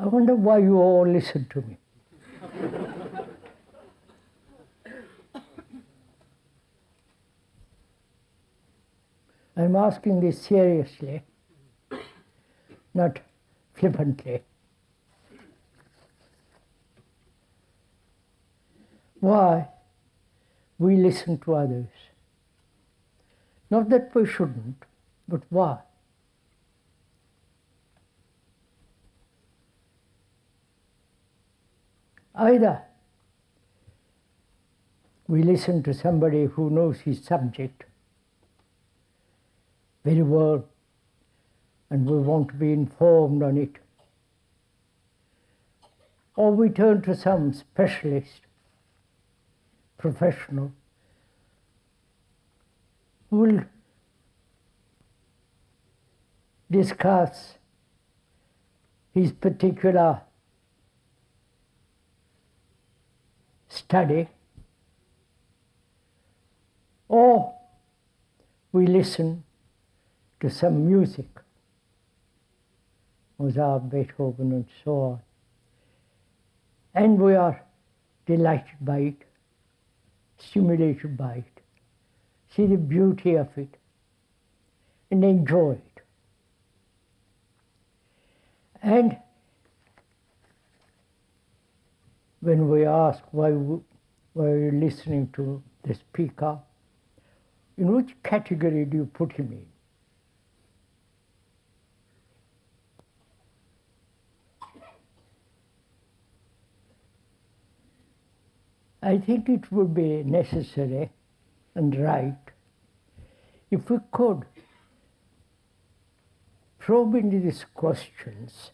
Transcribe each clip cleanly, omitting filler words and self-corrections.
I wonder why you all listen to me. I'm asking this seriously, not flippantly. Why we listen to others? Not that we shouldn't, but why? Either we listen to somebody who knows his subject very well and we want to be informed on it, or we turn to some specialist, professional, who will discuss his particular study, or we listen to some music, Mozart, Beethoven, and so on, and we are delighted by it, stimulated by it, see the beauty of it, and enjoy it. And when we ask why are you listening to the speaker, in which category do you put him in? I think it would be necessary and right if we could probe into these questions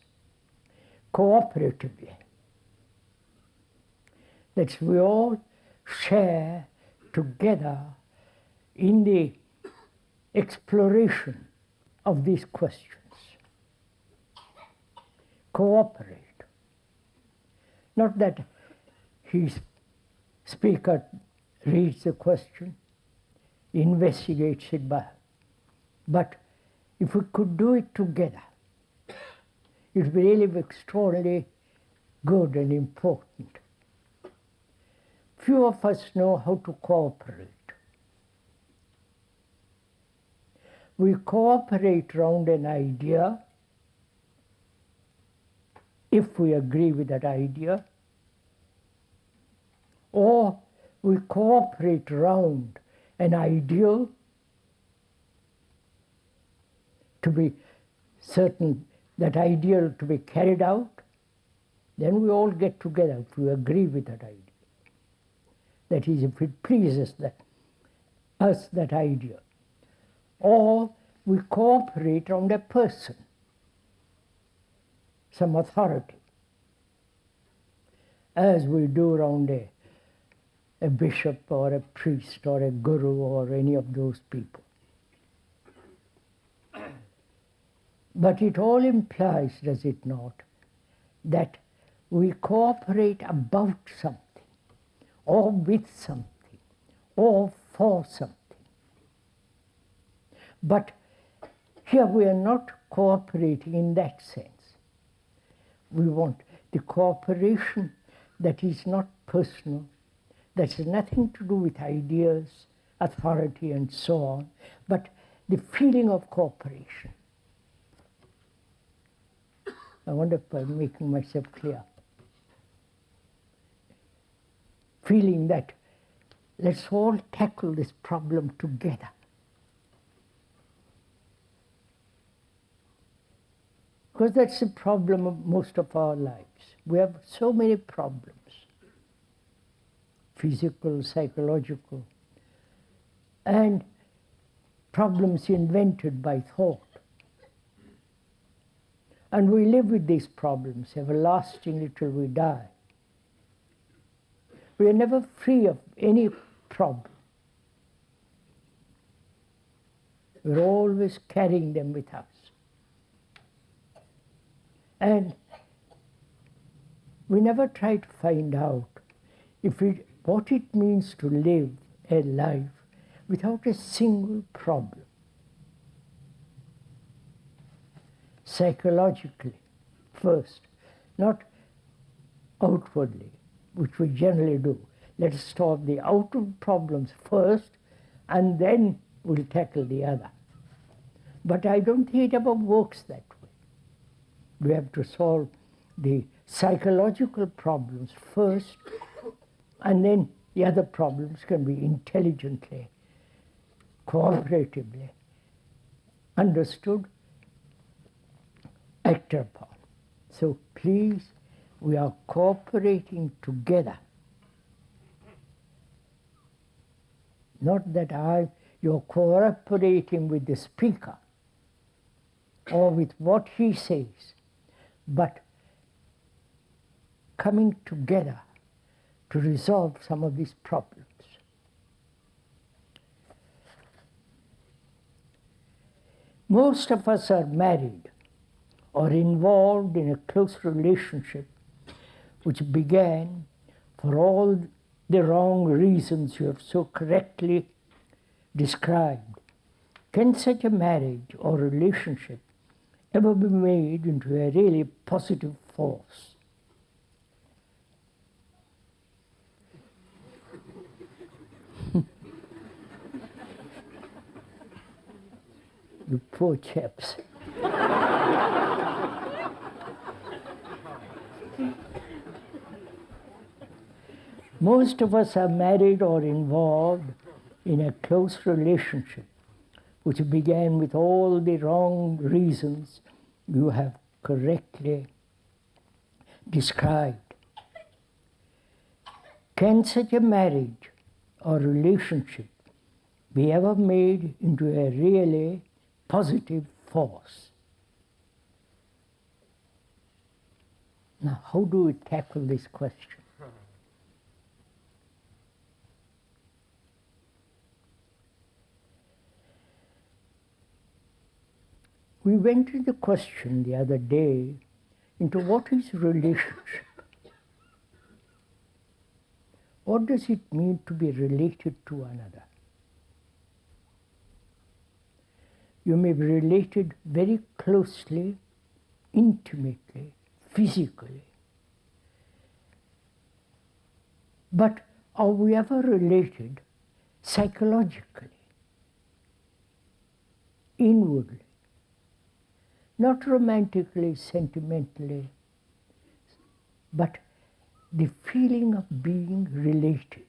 cooperatively, that we all share together in the exploration of these questions. Cooperate. Not that his speaker reads the question, investigates it, but if we could do it together, it would be really extraordinarily good and important. Few of us know how to cooperate. We cooperate around an idea if we agree with that idea, or we cooperate around an ideal to be certain that ideal to be carried out, then we all get together if we agree with that idea. That is, if it pleases us, that idea. Or we cooperate around a person, some authority, as we do around a bishop or a priest or a guru or any of those people. But it all implies, does it not, that we cooperate about something, or with something, or for something. But here we are not cooperating in that sense. We want the cooperation that is not personal, that has nothing to do with ideas, authority, and so on, but the feeling of cooperation. I wonder if I'm making myself clear. Feeling that let's all tackle this problem together. Because that's the problem of most of our lives. We have so many problems, physical, psychological, and problems invented by thought. And we live with these problems everlastingly till we die. We are never free of any problem. We're always carrying them with us. And we never try to find out what it means to live a life without a single problem. Psychologically, first, not outwardly, which we generally do. Let us solve the outward problems first, and then we'll tackle the other. But I don't think it ever works that way. We have to solve the psychological problems first, and then the other problems can be intelligently, cooperatively understood, acted upon. So please, we are cooperating together. Not that you're cooperating with the speaker or with what he says, but coming together to resolve some of these problems. Most of us are married or involved in a close relationship which began for all the wrong reasons you have so correctly described. Can such a marriage or relationship ever be made into a really positive force? You poor chaps. Most of us are married or involved in a close relationship which began with all the wrong reasons you have correctly described. Can such a marriage or relationship be ever made into a really positive force? Now, how do we tackle this question? We went into the question the other day into what is relationship? What does it mean to be related to another? You may be related very closely, intimately, physically. But are we ever related psychologically, inwardly? Not romantically, sentimentally, but the feeling of being related.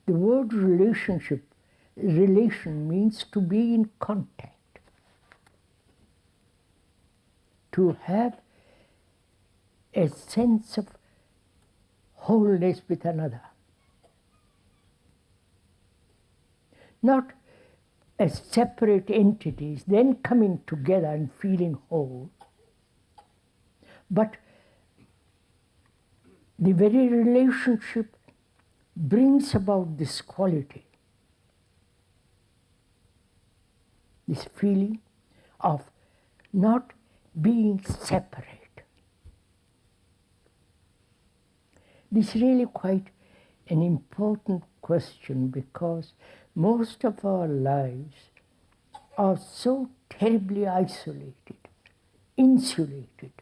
The word relation means to be in contact, to have a sense of wholeness with another. Not as separate entities, then coming together and feeling whole, but the very relationship brings about this quality, this feeling of not being separate. This is really quite an important question because most of our lives are so terribly isolated, insulated,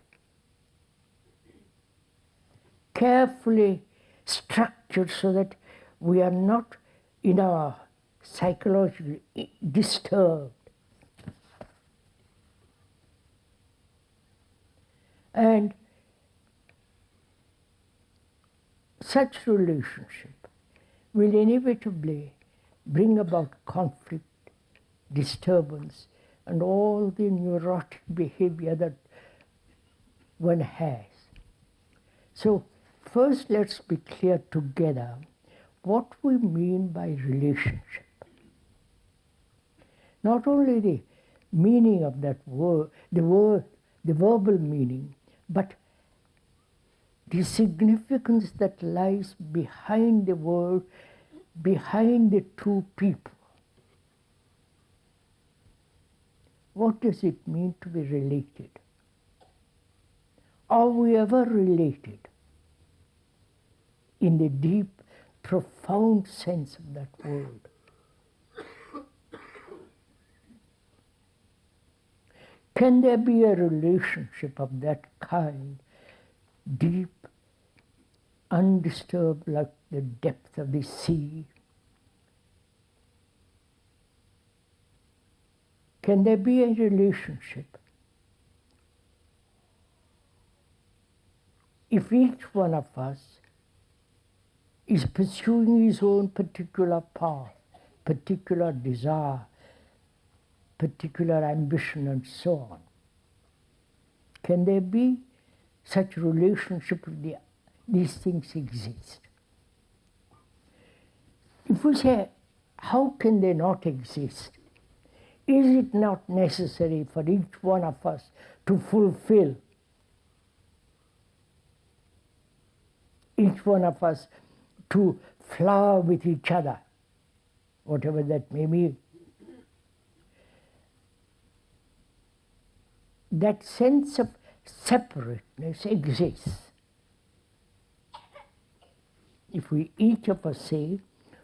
carefully structured so that we are not in our psychology disturbed. And such relationship will inevitably bring about conflict, disturbance, and all the neurotic behavior that one has. So first let's be clear together what we mean by relationship. Not only the meaning of that word, the verbal meaning, but the significance that lies behind the word, behind the two people. What does it mean to be related? Are we ever related in the deep, profound sense of that word? Can there be a relationship of that kind, deep, undisturbed like the depth of the sea? Can there be a relationship if each one of us is pursuing his own particular path, particular desire, particular ambition, and so on? Can there be such relationship if these things exist? If we say, how can they not exist? Is it not necessary for each one of us to fulfill, each one of us to flower with each other, whatever that may mean? That sense of separateness exists. If we, each of us, say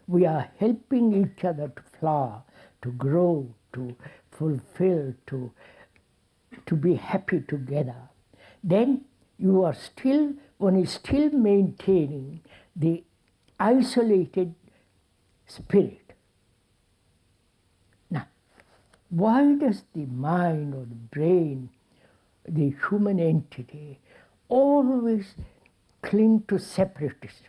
we are helping each other to flower, to grow, to fulfill, to be happy together, then you are still, one is still maintaining the isolated spirit. Now, why does the mind or the brain, the human entity, always cling to separatism?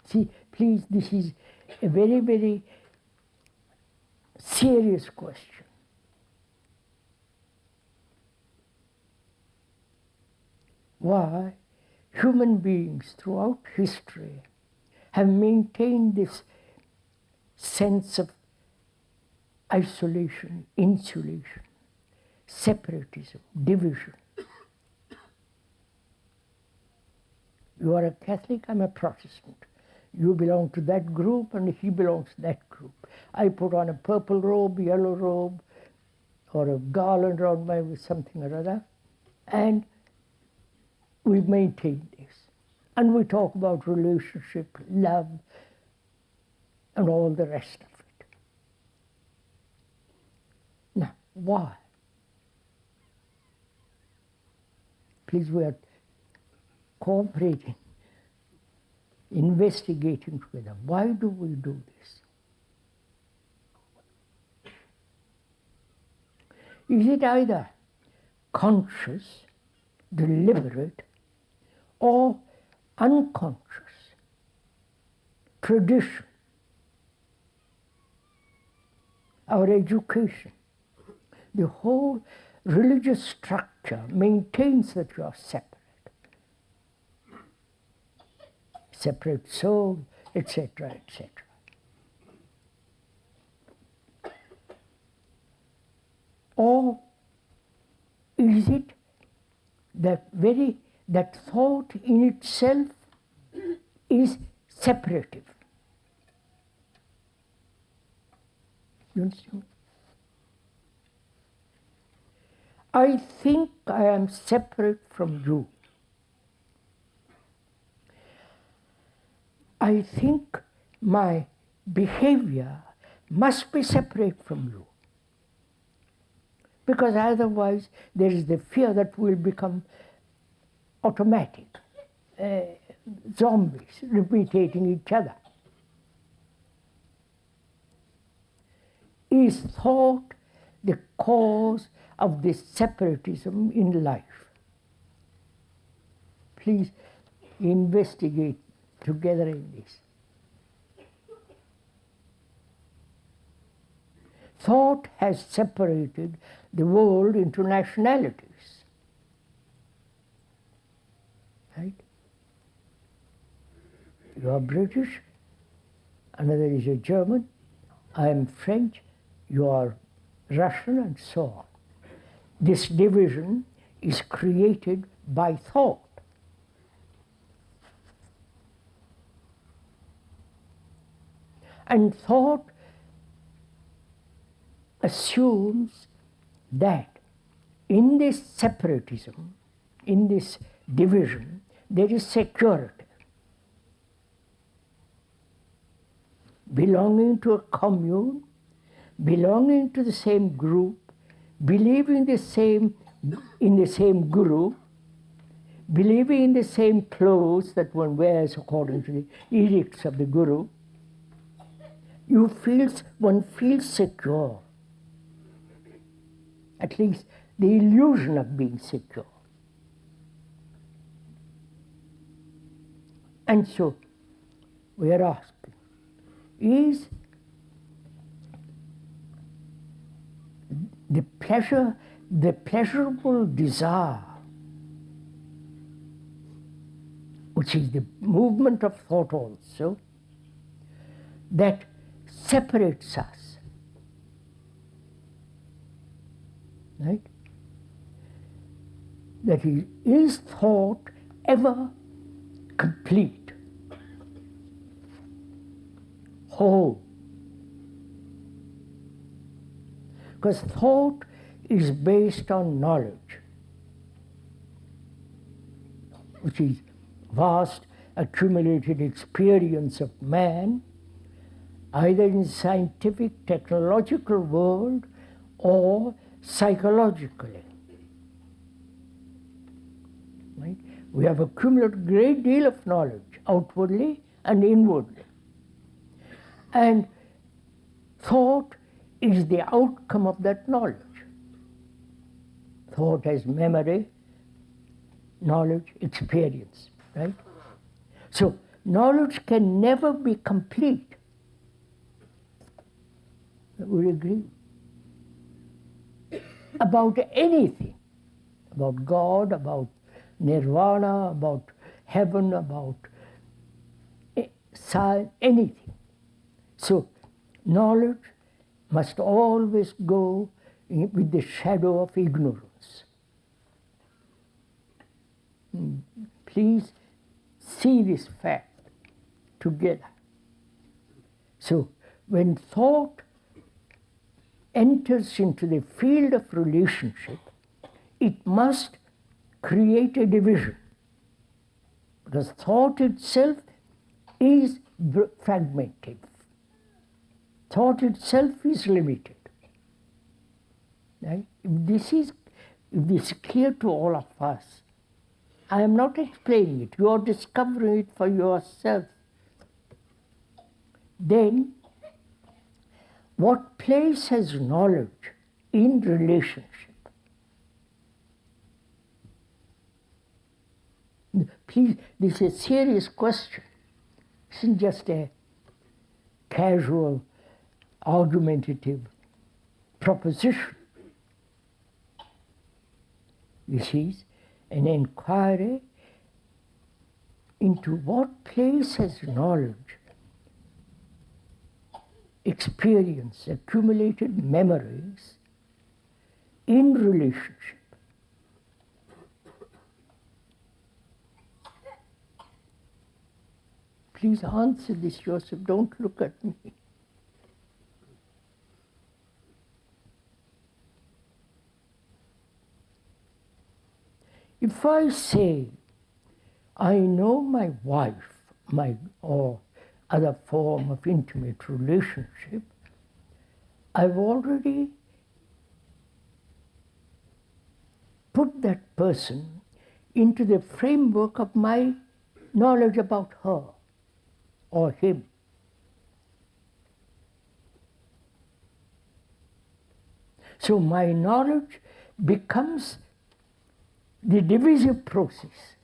See, please, this is a very, very serious question. Why human beings throughout history have maintained this sense of isolation, insulation, separatism, division? You are a Catholic, I'm a Protestant. You belong to that group and he belongs to that group. I put on a purple robe, yellow robe, or a garland around my with something or other, and we maintain this. And we talk about relationship, love, and all the rest of it. Now, why? Please, we are cooperating, investigating together. Why do we do this? Is it either conscious, deliberate, or unconscious? Tradition, our education, the whole religious structure maintains that you are separate. Separate soul, etc., etc. Or is it that thought in itself is separative? You understand? I think I am separate from you. I think my behavior must be separate from you. Because otherwise there is the fear that we'll become automatic, zombies, replicating each other. Is thought the cause of this separatism in life? Please investigate together in this. Thought has separated the world into nationalities. Right? You are British, another is a German, I am French, you are Russian, and so on. This division is created by thought. And thought assumes that in this separatism, in this division, there is security. Belonging to a commune belonging to the same group, believing in the same guru, believing in the same clothes that one wears according to the edicts of the guru, one feels secure. At least the illusion of being secure. And so we are asking, is the pleasurable desire, which is the movement of thought also, that separates us, right? That is thought ever complete, whole? Because thought is based on knowledge, which is vast accumulated experience of man, either in the scientific, technological world or psychologically. Right? We have accumulated a great deal of knowledge, outwardly and inwardly. And thought is the outcome of that knowledge. Thought has memory, knowledge, experience, right? So knowledge can never be complete. Would you agree? About anything, about God, about nirvana, about heaven, about science, anything. So knowledge must always go with the shadow of ignorance. Please see this fact together. So when thought enters into the field of relationship, it must create a division. Because thought itself is fragmented. Thought itself is limited. Right? If this is clear to all of us, I am not explaining it, you are discovering it for yourself. Then, what place has knowledge in relationship? Please, this is a serious question. It isn't just a casual, argumentative proposition. This is an inquiry into what place has knowledge, experience, accumulated memories in relationship. Please answer this yourself, don't look at me. If I say, I know my wife, or other form of intimate relationship, I've already put that person into the framework of my knowledge about her or him. So my knowledge becomes the divisive process.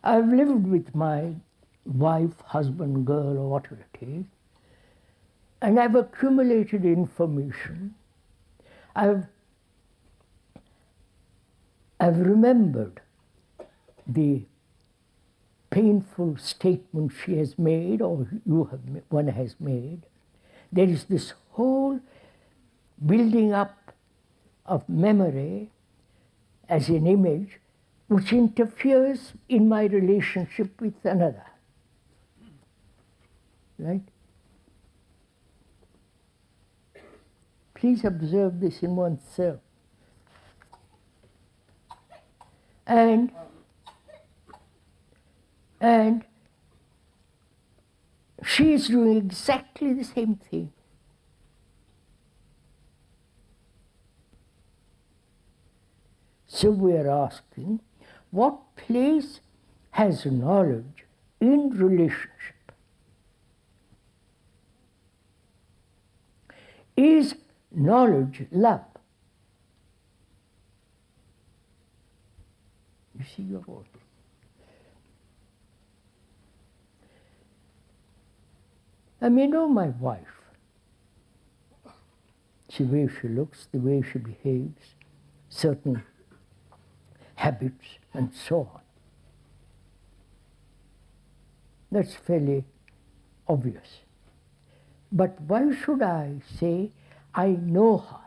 I've lived with my wife, husband, girl, or whatever it is, and I've accumulated information. I've remembered the painful statement she has made, or one has made. There is this whole building up of memory as an image which interferes in my relationship with another. Right? Please observe this in oneself. And she She is doing exactly the same thing. So we are asking, what place has knowledge in relationship? Is knowledge love? You see your voice. I may know my wife, the way she looks, the way she behaves, certain habits, and so on. That's fairly obvious. But why should I say I know her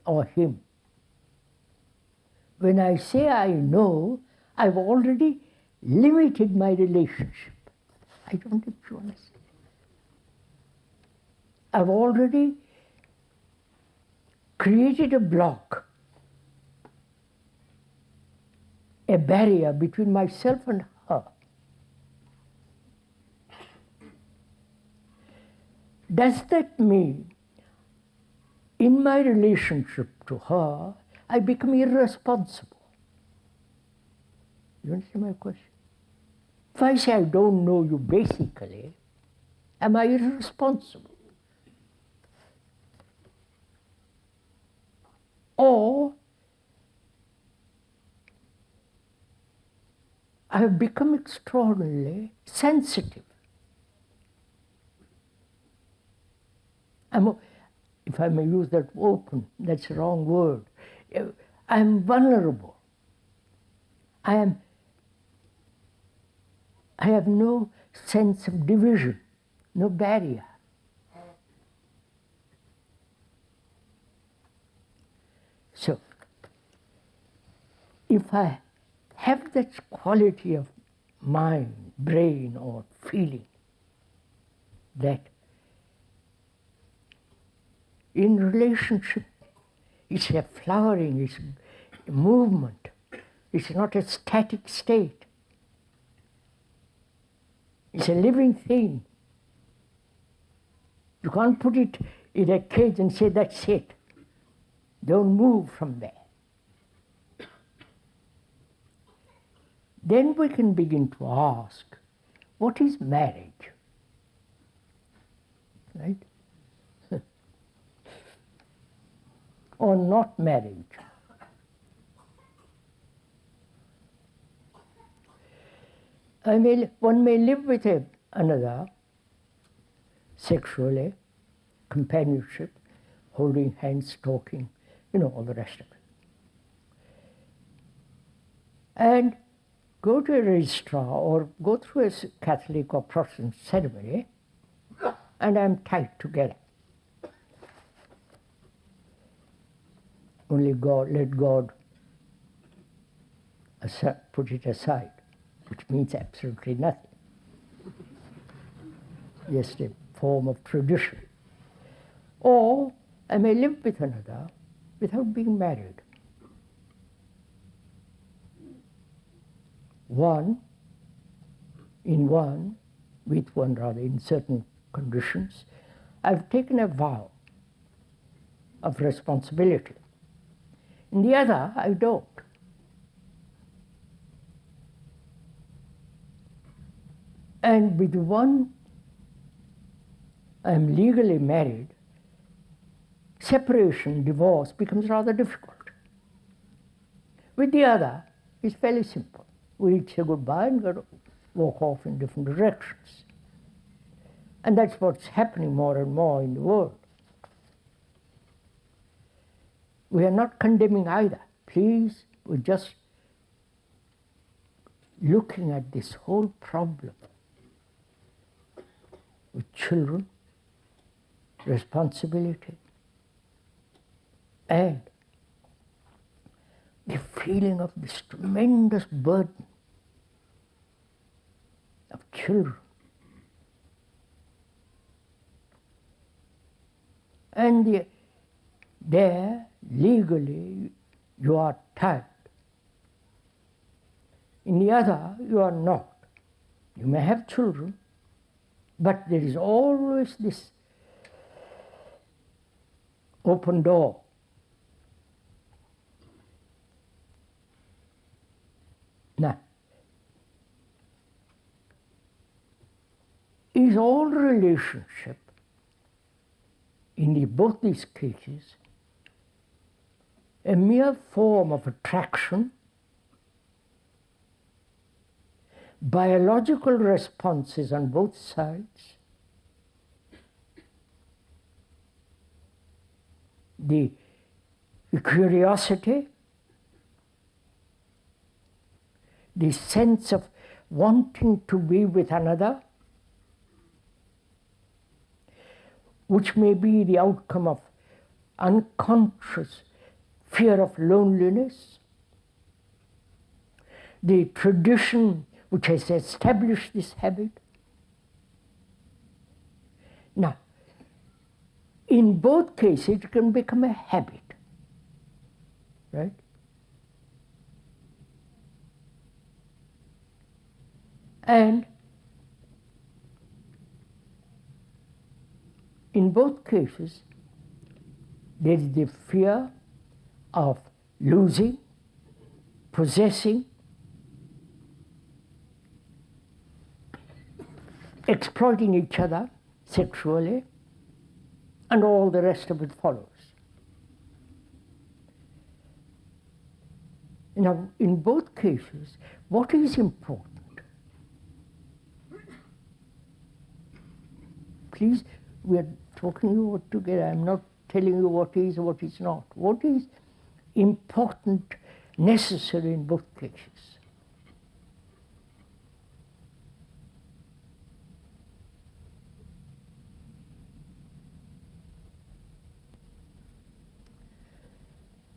or him? When I say I know, I've already limited my relationship. I don't know if you understand. I've already created a block, a barrier between myself and her. Does that mean in my relationship to her, I become irresponsible? You understand my question? If I say I don't know you basically, am I irresponsible? Or I have become extraordinarily sensitive. If I may use that open, that's the wrong word. I'm vulnerable. I have no sense of division, no barrier. So, if I have that quality of mind, brain, or feeling, that in relationship, it's a flowering, it's a movement, it's not a static state. It's a living thing. You can't put it in a cage and say, that's it. Don't move from there. Then we can begin to ask, what is marriage? Right? Or not marriage. One may live with another sexually, companionship, holding hands, talking, all the rest of it. And go to a registrar or go through a Catholic or Protestant ceremony, and I'm tied together. Only God, let God put it aside, which means absolutely nothing. Just a form of tradition. Or I may live with another without being married. With one rather, in certain conditions, I've taken a vow of responsibility. In the other, I don't. And with one, I'm legally married, separation, divorce becomes rather difficult. With the other, it's fairly simple. We say goodbye and walk off in different directions. And that's what's happening more and more in the world. We are not condemning either. Please, we're just looking at this whole problem with children, responsibility, and the feeling of this tremendous burden of children. And there, legally, you are tied. In the other, you are not. You may have children, but there is always this open door. Now, is all relationship in both these cases a mere form of attraction, biological responses on both sides, the curiosity, the sense of wanting to be with another, which may be the outcome of unconscious fear of loneliness, the tradition which has established this habit. Now, in both cases, it can become a habit, right? And in both cases, there is the fear of losing, possessing, exploiting each other sexually, and all the rest of it follows. Now, in both cases, what is important? Please, we are talking you all together. I'm not telling you what is or what is not. What is important, necessary in both cases?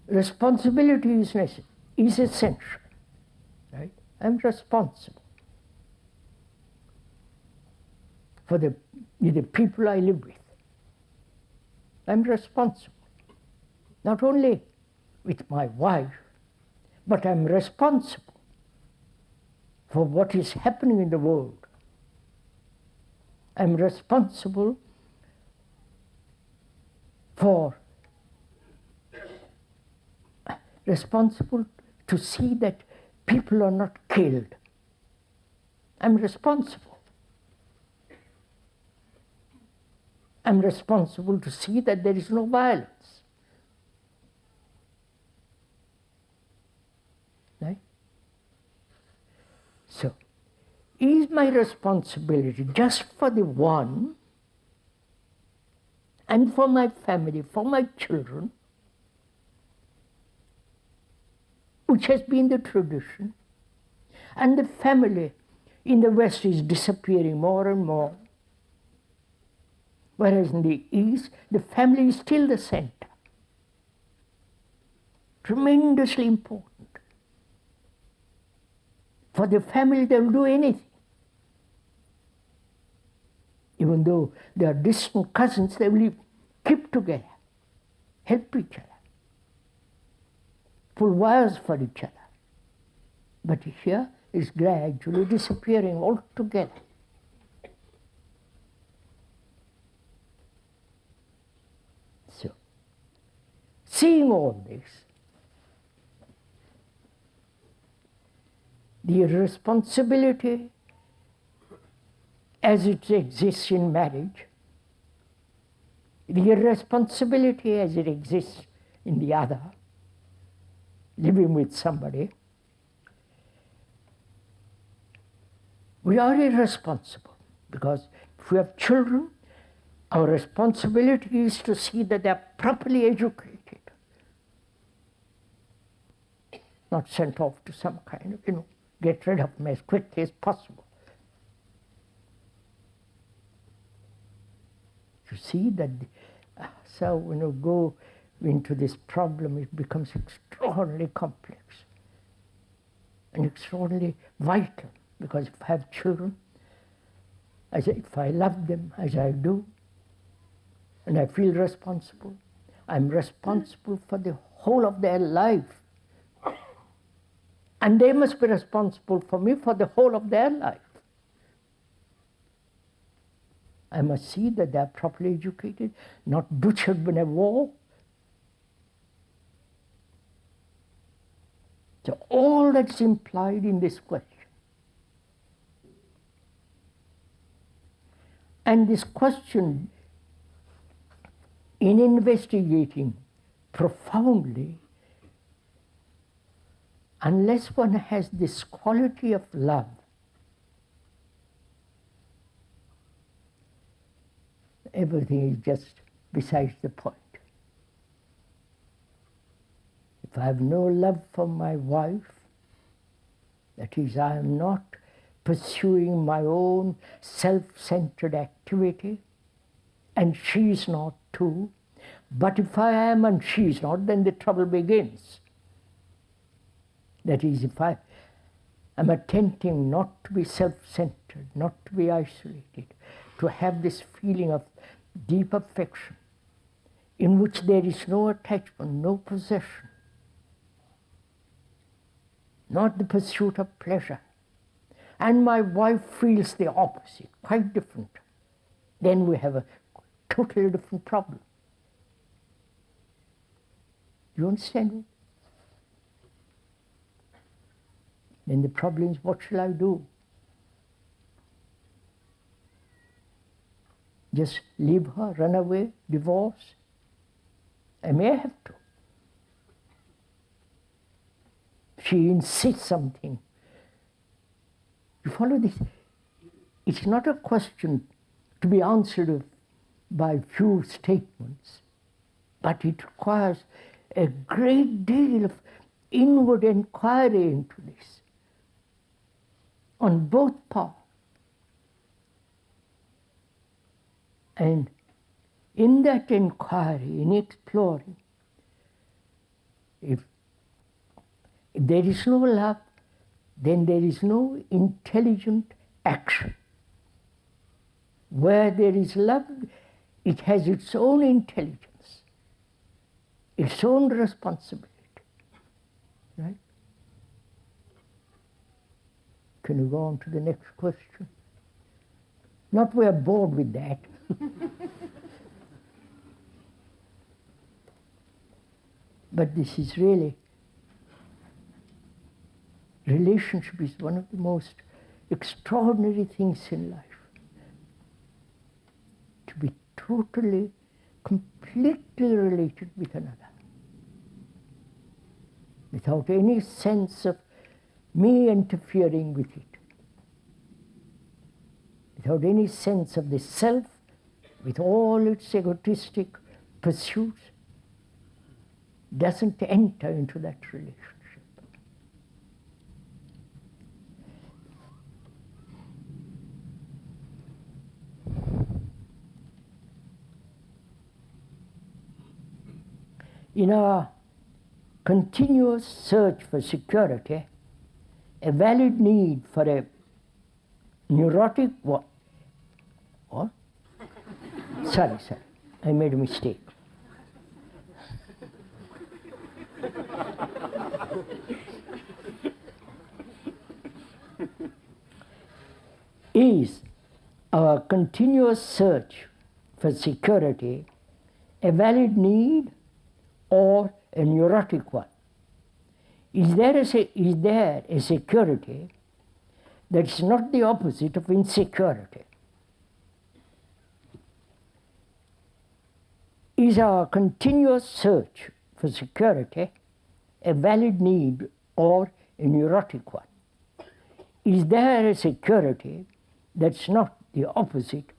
Responsibility is essential, right? I'm responsible for the people I live with. I'm responsible, not only with my wife, but I'm responsible for what is happening in the world. I'm responsible to see that people are not killed. I'm responsible. I'm responsible to see that there is no violence. Right? So, is my responsibility just for the one and for my family, for my children, which has been the tradition, and the family in the West is disappearing more and more, whereas in the East, the family is still the center. Tremendously important. For the family, they will do anything. Even though they are distant cousins, they will keep together, help each other, pull wires for each other. But here it's gradually disappearing altogether. So, seeing all this, the responsibility as it exists in marriage, the irresponsibility as it exists in the other, living with somebody, we are irresponsible because if we have children, our responsibility is to see that they are properly educated, not sent off to some kind of, get rid of them as quickly as possible. You see that, so when you go into this problem, it becomes extraordinarily complex and extraordinarily vital, because if I have children, if I love them as I do, and I feel responsible, I'm responsible for the whole of their life. And they must be responsible for me for the whole of their life. I must see that they are properly educated, not butchered in a war. So all that's implied in this question. And this question, in investigating profoundly, unless one has this quality of love, everything is just besides the point. If I have no love for my wife, that is, I am not pursuing my own self-centered activity, and she is not too, but if I am and she is not, then the trouble begins. That is, if I am attempting not to be self-centered, not to be isolated, to have this feeling of deep affection in which there is no attachment, no possession, not the pursuit of pleasure, and my wife feels the opposite, quite different, then we have a totally different problem. You understand? Then the problem is, what shall I do? Just leave her, run away, divorce? I may have to. She insists something. You follow this? It's not a question to be answered by few statements, but it requires a great deal of inward inquiry into this on both parts. And in that inquiry, in exploring, if there is no love, then there is no intelligent action. Where there is love, it has its own intelligence, its own responsibility. Right? Can you go on to the next question? Not we are bored with that. But this is really, relationship is one of the most extraordinary things in life. To be totally, completely related with another, without any sense of me interfering with it, without any sense of the self, with all its egotistic pursuits, doesn't enter into that relationship. In our continuous search for security, a valid need for a neurotic what? Sorry, I made a mistake. Is our continuous search for security a valid need or a neurotic one? Is there a security that is not the opposite of insecurity? Is our continuous search for security a valid need or a neurotic one? Is there a security that's not the opposite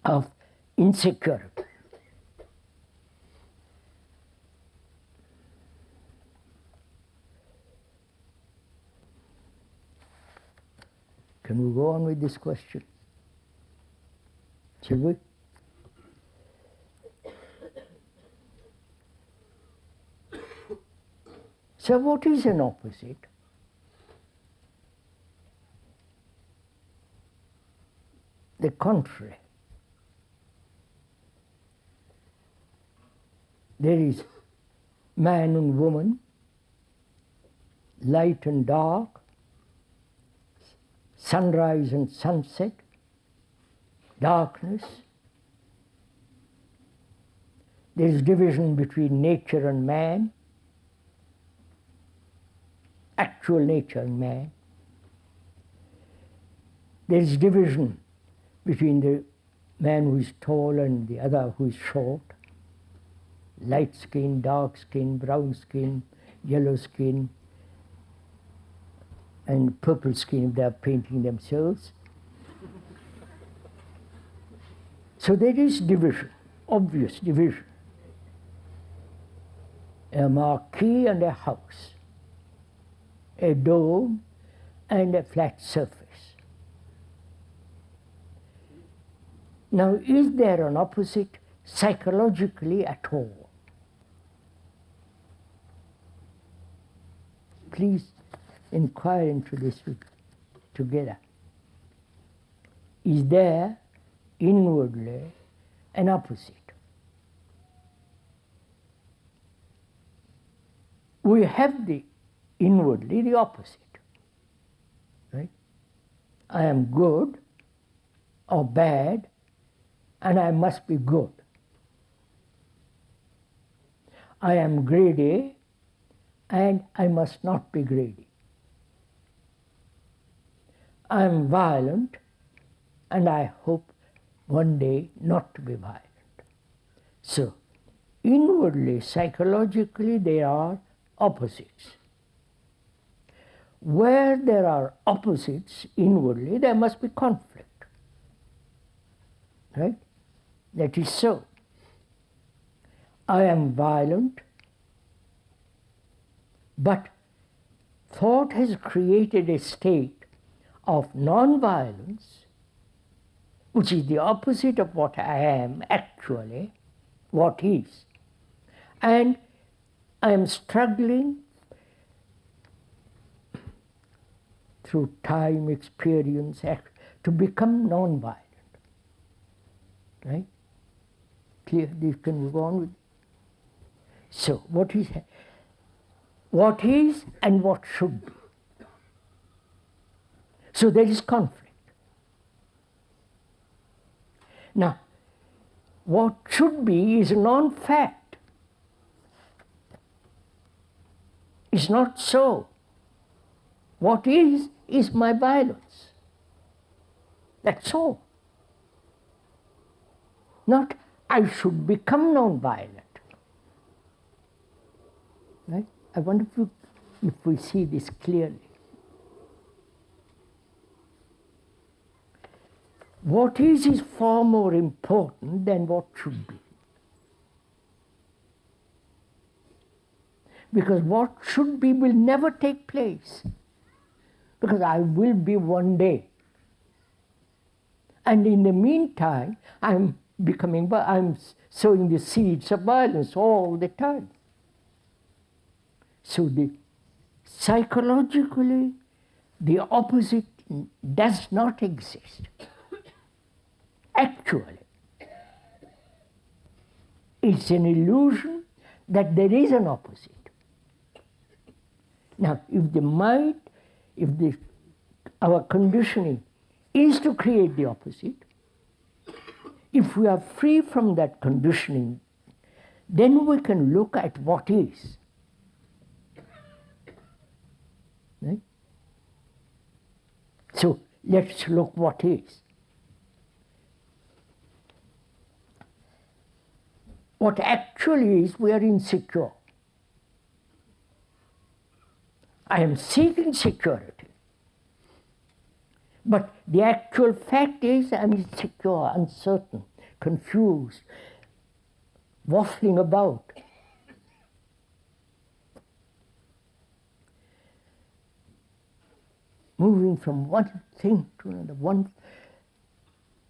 of insecurity? Can we go on with this question? Shall we? So what is an opposite? The contrary. There is man and woman, light and dark, sunrise and sunset, darkness. There is division between nature and man, actual nature and man. There is division between the man who is tall and the other who is short, light skin, dark skin, brown skin, yellow skin, and purple skin if they are painting themselves. So there is division, obvious division. A marquee and a house, a dome and a flat surface. Now, is there an opposite psychologically at all? Please inquire into this together. Is there inwardly an opposite? We have the inwardly the opposite, right? I am good or bad, and I must be good. I am greedy, and I must not be greedy. I am violent, and I hope one day not to be violent. So, inwardly, psychologically, there are opposites. Where there are opposites inwardly, there must be conflict. Right? That is so. I am violent, but thought has created a state of non-violence, which is the opposite of what I am actually, what is. And I am struggling through time, experience, to become non-violent. Right? Clear? This can move on with. So, what is and what should be? So there is conflict. Now, what should be is a non-fact. It's not so. What is my violence. That's all. Not, I should become non-violent. Right? I wonder if we see this clearly. What is far more important than what should be. Because what should be will never take place. Because I will be one day. And in the meantime, I'm sowing the seeds of violence all the time. So psychologically, the opposite does not exist. Actually, it's an illusion that there is an opposite. Now, if the mind, our conditioning is to create the opposite, if we are free from that conditioning, then we can look at what is. Right? So let's look what is. What actually is, we are insecure. I am seeking security. But the actual fact is I'm insecure, uncertain, confused, waffling about. Moving from one thing to another, one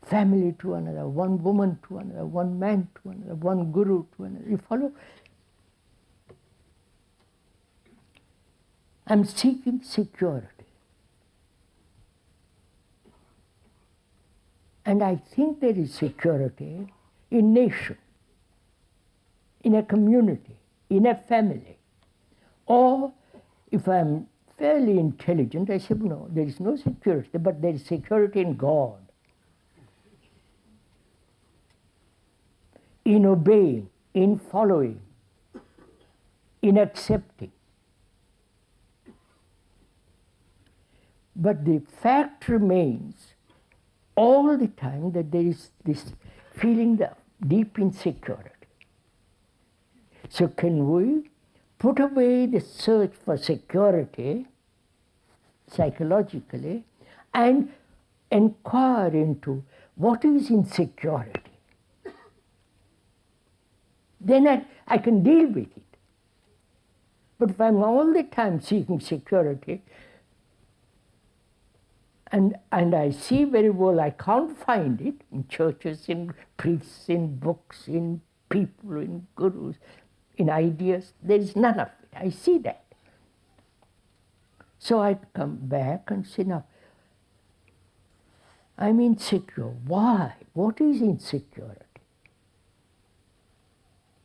family to another, one woman to another, one man to another, one guru to another. You follow? I'm seeking security. And I think there is security in nation, in a community, in a family. Or if I'm fairly intelligent, I say, no, there is no security, but there is security in God. in obeying, in following, in accepting. But the fact remains all the time that there is this feeling of deep insecurity. So can we put away the search for security psychologically and inquire into what is insecurity? Then I can deal with it. But if I'm all the time seeking security, and I see very well I can't find it in churches, in priests, in books, in people, in gurus, in ideas, there is none of it. I see that. So I come back and say, now, I'm insecure. Why? What is insecurity?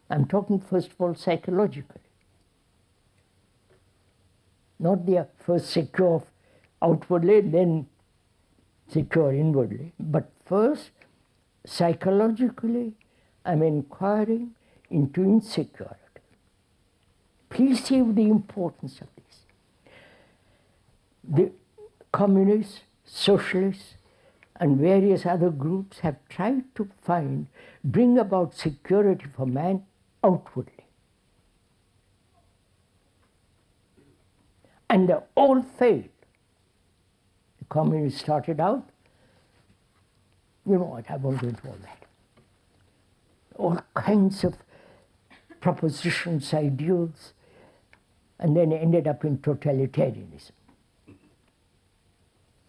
I'm talking first of all psychologically. Not the first secure outwardly, then secure inwardly. But first, psychologically, I'm inquiring into insecurity. Please see the importance of this. The communists, socialists, and various other groups have tried to bring about security for man outwardly. And they all failed. The communists started out, you know what, I won't go into all that. All kinds of propositions, ideals, and then ended up in totalitarianism.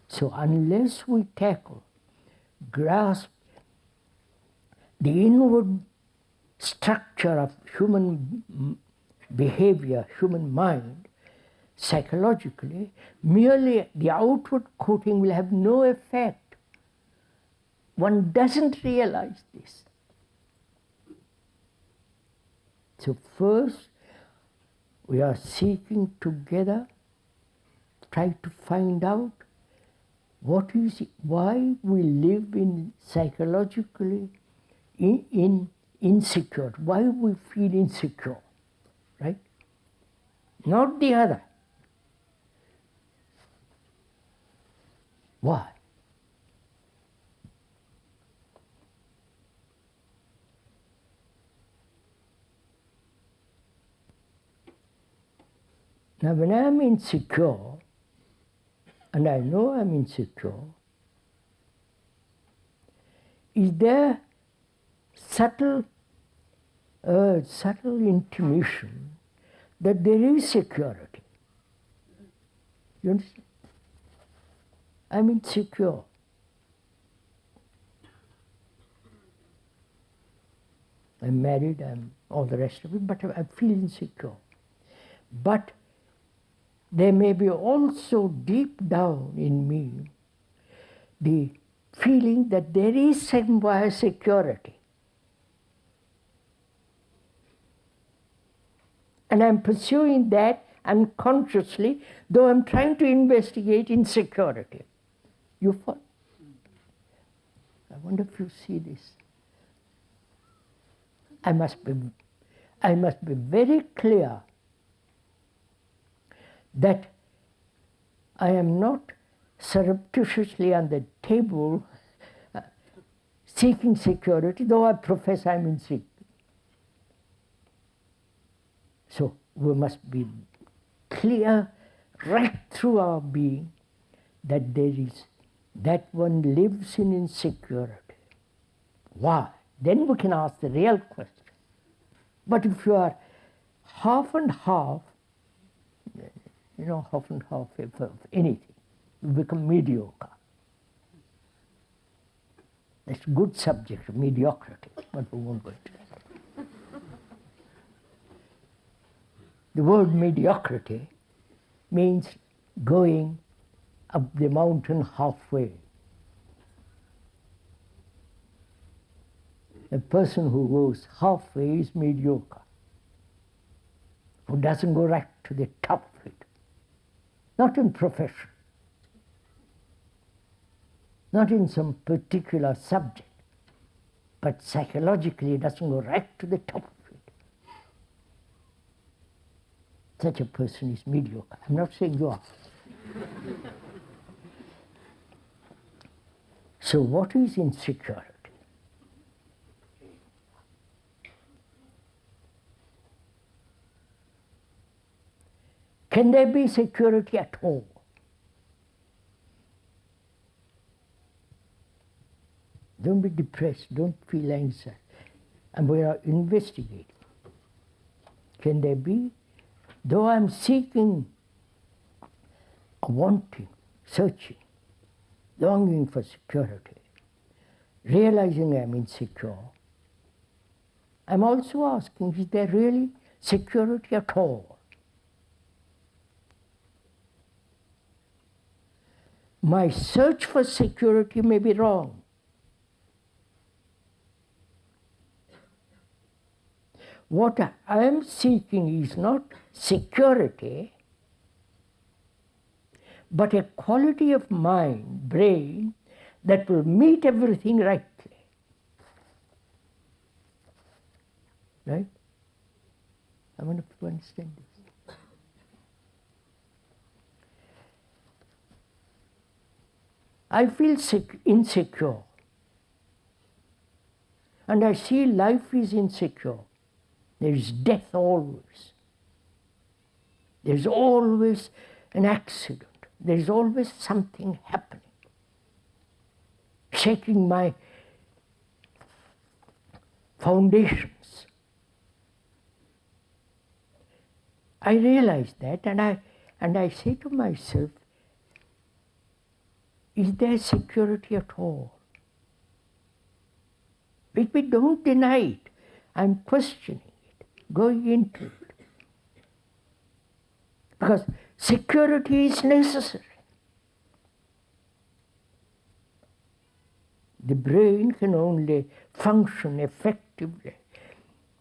So unless we grasp the inward structure of human behavior, human mind, psychologically, merely the outward coating will have no effect. One doesn't realize this. So first, we are seeking together, try to find out what is it, why we live in psychologically in insecure, why we feel insecure, right? Not the other. Why? Now when I'm insecure, and I know I'm insecure, is there subtle intimation that there is security? You understand? I'm insecure. I'm married, I'm all the rest of it, but I feel insecure. But there may be also deep down in me the feeling that there is somewhere security. And I'm pursuing that unconsciously, though I'm trying to investigate insecurity. You follow? I wonder if you see this. I must be very clear that I am not surreptitiously on the table seeking security, though I profess I'm insecure. So we must be clear right through our being that that one lives in insecurity. Why? Then we can ask the real question. But if you are half and half, half and half of anything, you become mediocre. That's a good subject, mediocrity, but we won't go into that. The word mediocrity means going up the mountain halfway. A person who goes halfway is mediocre, who doesn't go right to the top of it. Not in profession, not in some particular subject, but psychologically it doesn't go right to the top of it. Such a person is mediocre. I'm not saying you are. So what is insecurity? Can there be security at all? Don't be depressed, don't feel anxious. And we are investigating. Can there be? Though I'm seeking, wanting, searching, longing for security, realizing I'm insecure, I'm also asking, is there really security at all? My search for security may be wrong. What I am seeking is not security, but a quality of mind, brain, that will meet everything rightly. Right? I want to understand this. I feel insecure. And I see life is insecure. There is death always. There's always an accident. There's always something happening, shaking my foundations. I realize that, and I say to myself, is there security at all? But we don't deny it. I'm questioning it, going into it. Because security is necessary. The brain can only function effectively,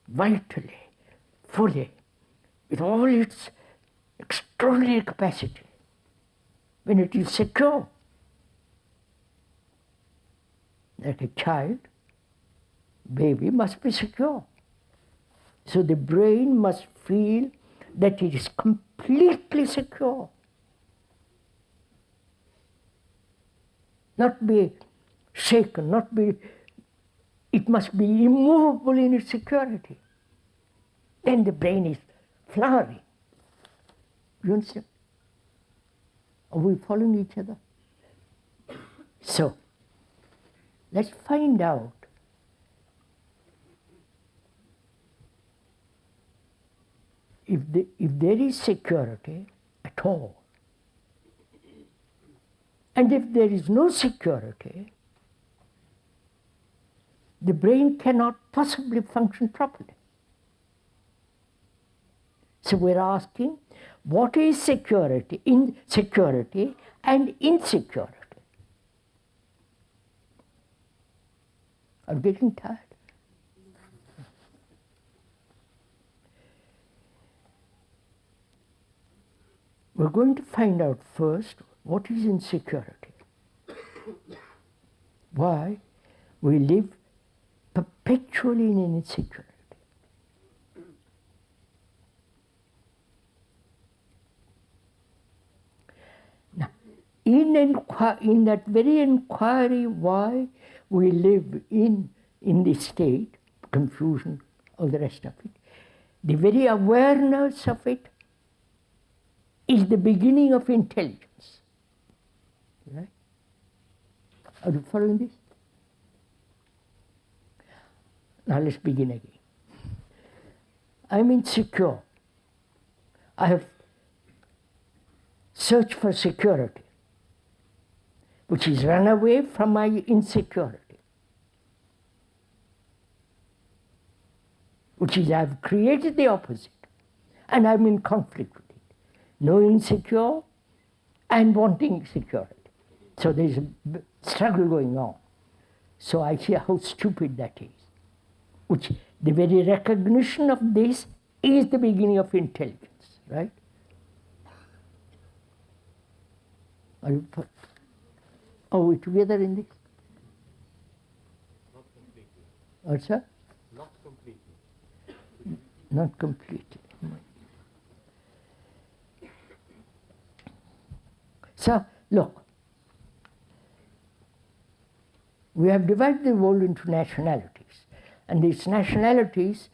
vitally, fully, with all its extraordinary capacity when it is secure. Like a child, baby must be secure. So the brain must feel that it is completely secure. Not be shaken, it must be immovable in its security. Then the brain is flowering. You understand? Are we following each other? So, let's find out if there is security at all. And if there is no security, the brain cannot possibly function properly. So we're asking, what is security, insecurity and insecurity? I'm getting tired. We're going to find out first what is insecurity. Why we live perpetually in insecurity. Now, in that very inquiry why we live in this state, confusion, all the rest of it, the very awareness of it is the beginning of intelligence. Right? Are you following this? Now let's begin again. I'm insecure. I have searched for security, which is run away from my insecurity, which is I've created the opposite, and I'm in conflict with it. Knowing secure and wanting security. So there's a struggle going on. So I see how stupid that is. Which the very recognition of this is the beginning of intelligence, right? Are we together in this? Not completely. Also? Not completely. Not completely. So, look, we have divided the world into nationalities, and these nationalities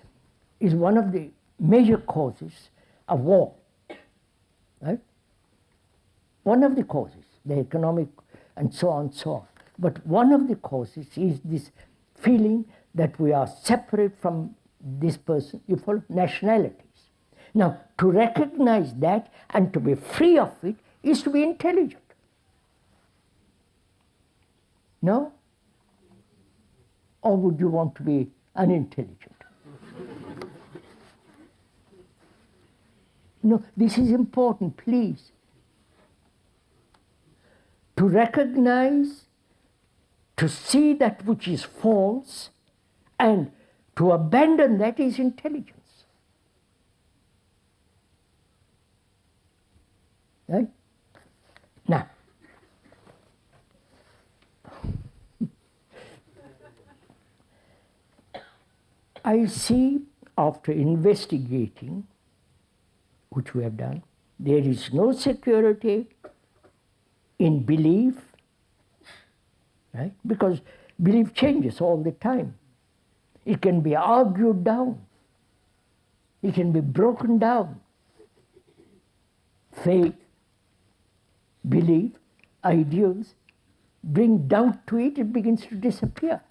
is one of the major causes of war, right? One of the causes, the economic and so on, so on. But one of the causes is this feeling that we are separate from this person, you follow, nationalities. Now, to recognize that and to be free of it is to be intelligent. No? Or would you want to be unintelligent? No, this is important, please. To recognize, to see that which is false, and to abandon that is intelligence. Right? Now, I see, after investigating, which we have done, there is no security in belief, right? Because belief changes all the time. It can be argued down. It can be broken down. Faith, belief, ideals, bring doubt to it, it begins to disappear.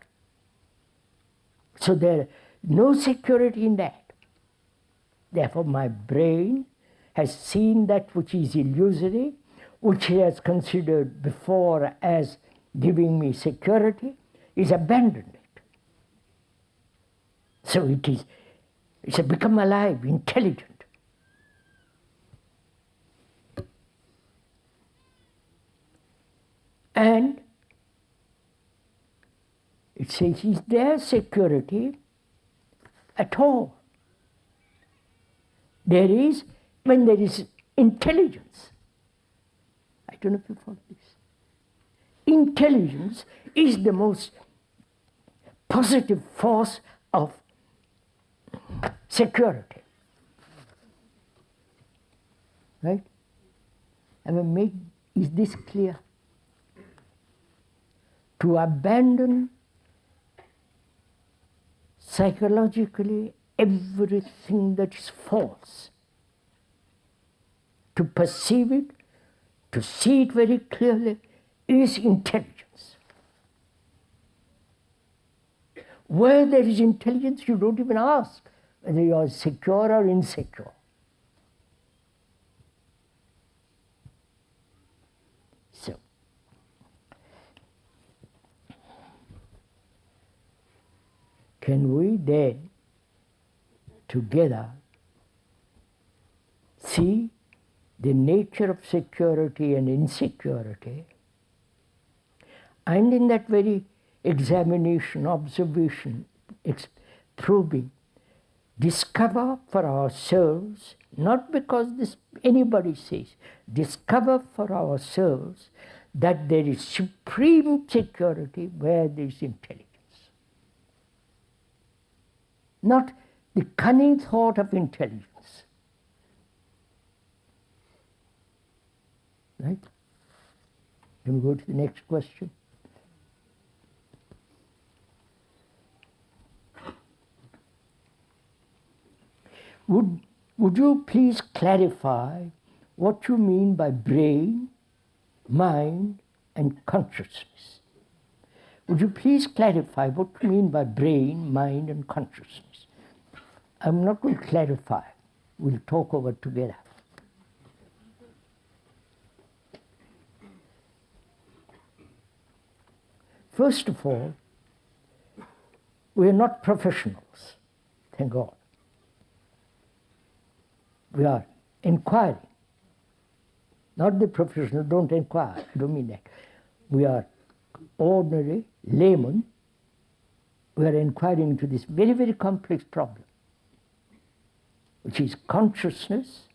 So there is no security in that. Therefore, my brain has seen that which is illusory, which it has considered before as giving me security, is abandoned it. So it's a become alive, intelligent. And it says, is there security at all? There is when there is intelligence. I don't know if you follow this. Intelligence is the most positive force of security. Right? Is this clear? To abandon psychologically everything that is false, to perceive it, to see it very clearly, is intelligence. Where there is intelligence, you don't even ask whether you are secure or insecure. So, can we then together see the nature of security and insecurity, and in that very examination, observation, probing, discover for ourselves, not because anybody says, discover for ourselves that there is supreme security where there is intelligence. Not the cunning thought of intelligence. Right? Can we go to the next question? Would you please clarify what you mean by brain, mind, and consciousness? Would you please clarify what you mean by brain, mind, and consciousness? I'm not going to clarify. We'll talk over together. First of all, we are not professionals, thank God. We are inquiring. Not the professional, don't inquire, I don't mean that. We are ordinary laymen. We are inquiring into this very, very complex problem, which is consciousness,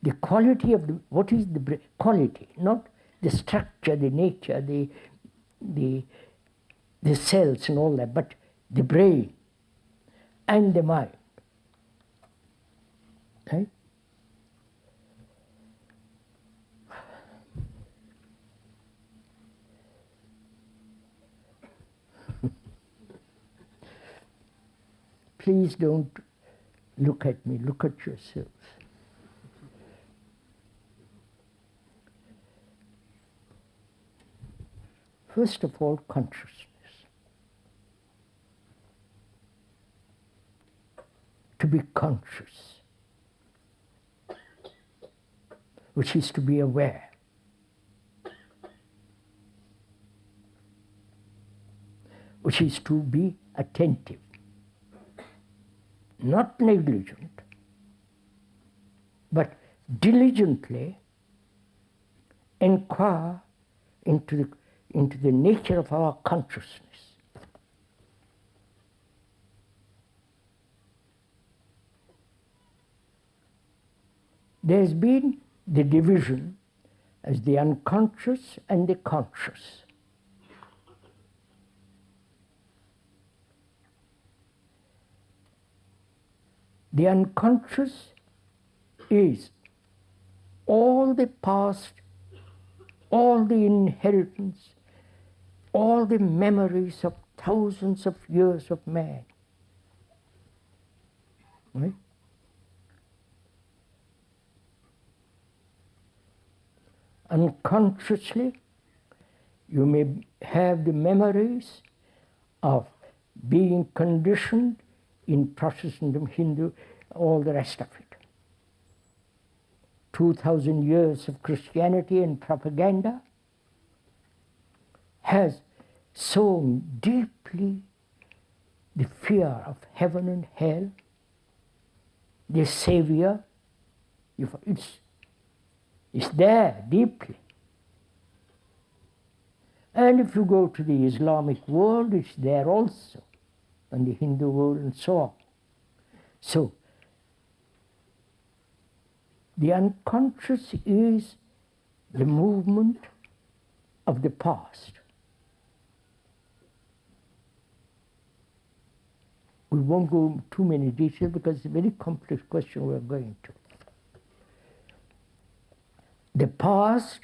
the quality of what is the quality, not the structure, the nature, the the cells and all that, but the brain and the mind. Right? Please don't look at me, look at yourselves. First of all, consciousness. To be conscious, which is to be aware. Which is to be attentive. Not negligent, but diligently inquire into the nature of our consciousness. There's been the division as the unconscious and the conscious. The unconscious is all the past, all the inheritance, all the memories of thousands of years of man. Right? Unconsciously, you may have the memories of being conditioned in Protestant, Hindu, all the rest of it. 2,000 years of Christianity and propaganda has sown deeply the fear of heaven and hell, the Savior. It's there deeply. And if you go to the Islamic world, it's there also, and the Hindu world and so on. So, the unconscious is the movement of the past. We won't go into too many details because it's a very complex question we're going to. The past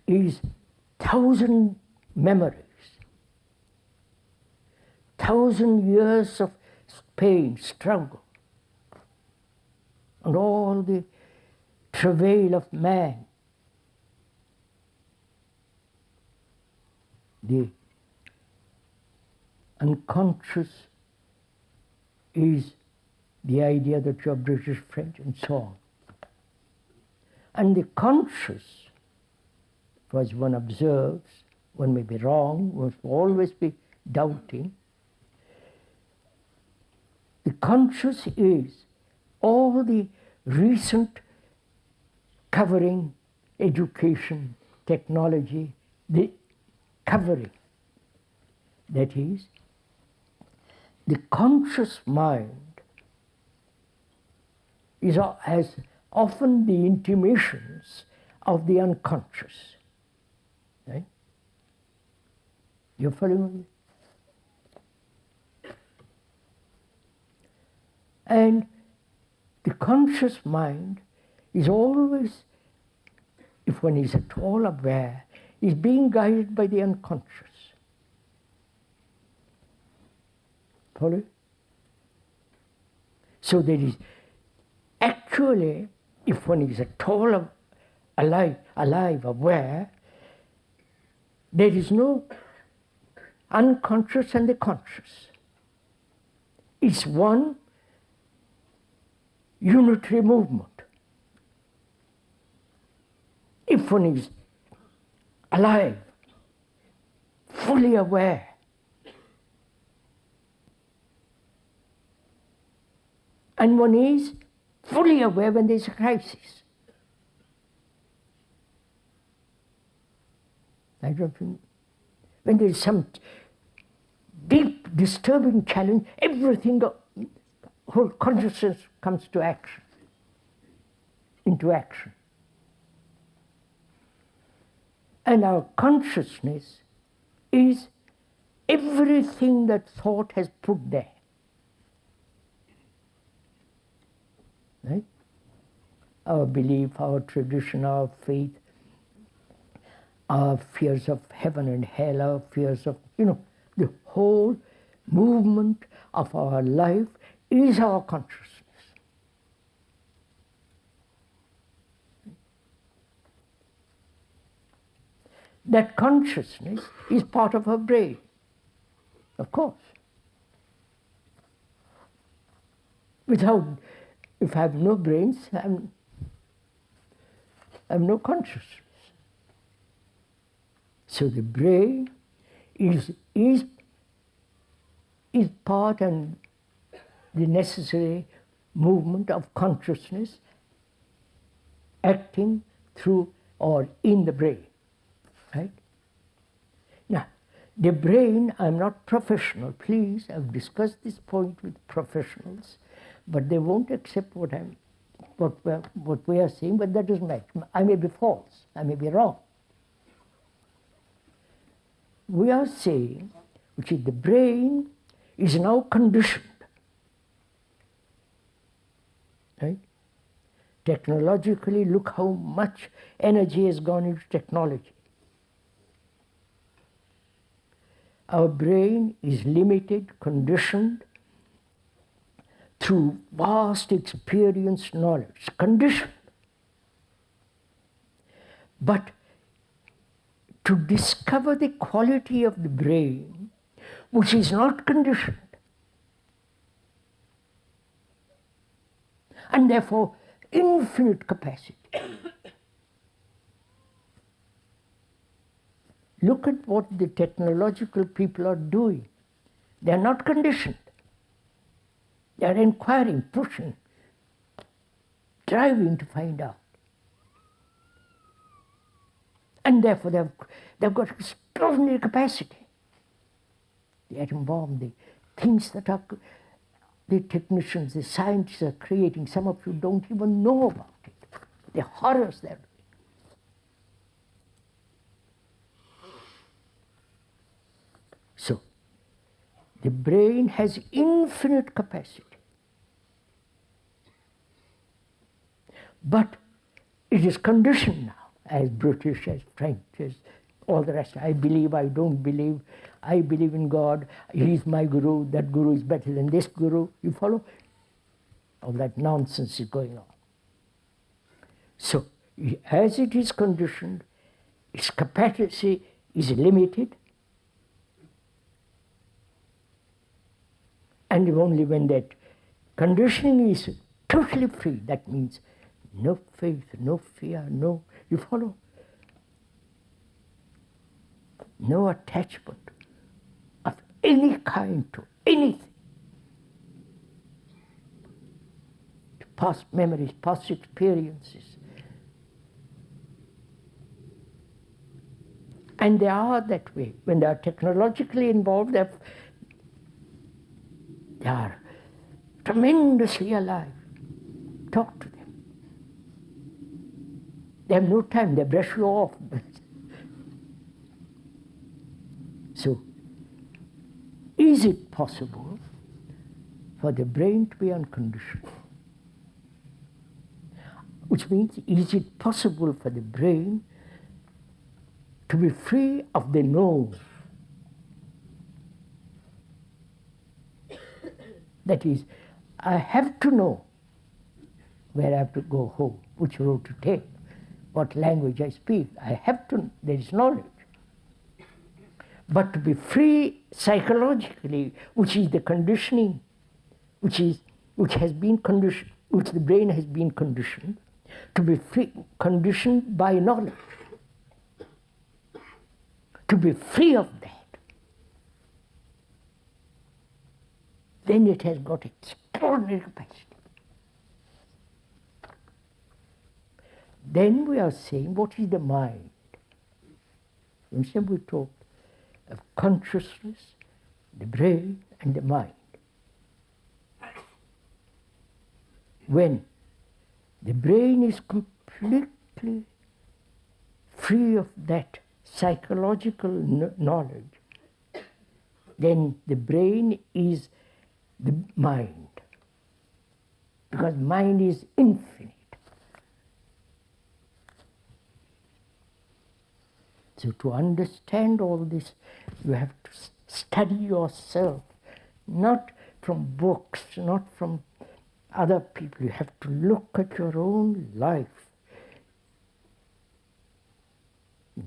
is 1,000 memories, 1,000 years of pain, struggle, and all the travail of man. The unconscious is the idea that you're British, French, and so on. And the conscious, as one observes, one may be wrong, one will always be doubting. The conscious is all the recent covering, education, technology, the covering. That is, the conscious mind has often the intimations of the unconscious. Right? You're following me? And the conscious mind is always, if one is at all aware, is being guided by the unconscious. Follow? So there is actually, if one is at all alive, aware, there is no unconscious and the conscious. It's one unitary movement. If one is alive, fully aware, and one is fully aware when there's a crisis. I don't think, when there is some deep, disturbing challenge, everything, whole consciousness comes to action, into action. And our consciousness is everything that thought has put there. Right? Our belief, our tradition, our faith, our fears of heaven and hell, our fears of, the whole movement of our life is our consciousness. That consciousness is part of our brain, of course. If I have no brains, I have no consciousness. So the brain is part and the necessary movement of consciousness acting through or in the brain. Right? Now, the brain, I'm not professional, please, I've discussed this point with professionals, but they won't accept what we are saying, but that doesn't matter. I may be false, I may be wrong. We are saying, which is the brain is now conditioned. Right? Technologically, look how much energy has gone into technology. Our brain is limited, conditioned through vast experience, knowledge, conditioned. But to discover the quality of the brain, which is not conditioned, and therefore infinite capacity. Look at what the technological people are doing. They are not conditioned. They are inquiring, pushing, driving to find out. And therefore they've got extraordinary capacity. The atom bomb, the things that the technicians, the scientists are creating, some of you don't even know about it. The horrors they're doing. So, the brain has infinite capacity. But it is conditioned now, as British, as French, as all the rest. I believe, I don't believe, I believe in God, he is my guru, that guru is better than this guru. You follow? All that nonsense is going on. So, as it is conditioned, its capacity is limited, and only when that conditioning is totally free, that means no faith, no fear, no, you follow? No attachment of any kind to anything. To past memories, past experiences. And they are that way. When they are technologically involved, they are tremendously alive. Talk to them. They have no time, they brush you off. So, is it possible for the brain to be unconditioned? Which means, is it possible for the brain to be free of the known? That is, I have to know where I have to go home, which road to take, what language I speak. I have to, there is knowledge. But to be free psychologically, which is the conditioning, which has been conditioned, which the brain has been conditioned, to be free, conditioned by knowledge. To be free of that, then it has got extraordinary capacity. Then we are saying, what is the mind? Instead we talk of consciousness, the brain, and the mind. When the brain is completely free of that psychological knowledge, then the brain is the mind, because mind is infinite. So to understand all this, you have to study yourself, not from books, not from other people. You have to look at your own life.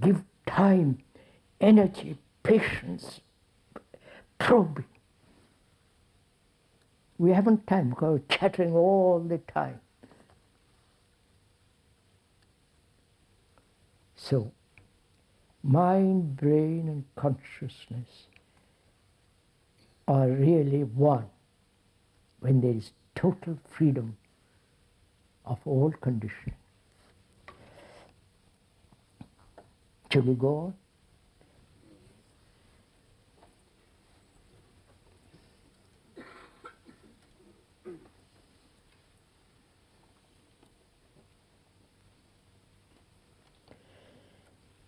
Give time, energy, patience, probing. We haven't time because we're chattering all the time. So, mind, brain, and consciousness are really one when there is total freedom of all conditioning. Shall we go on?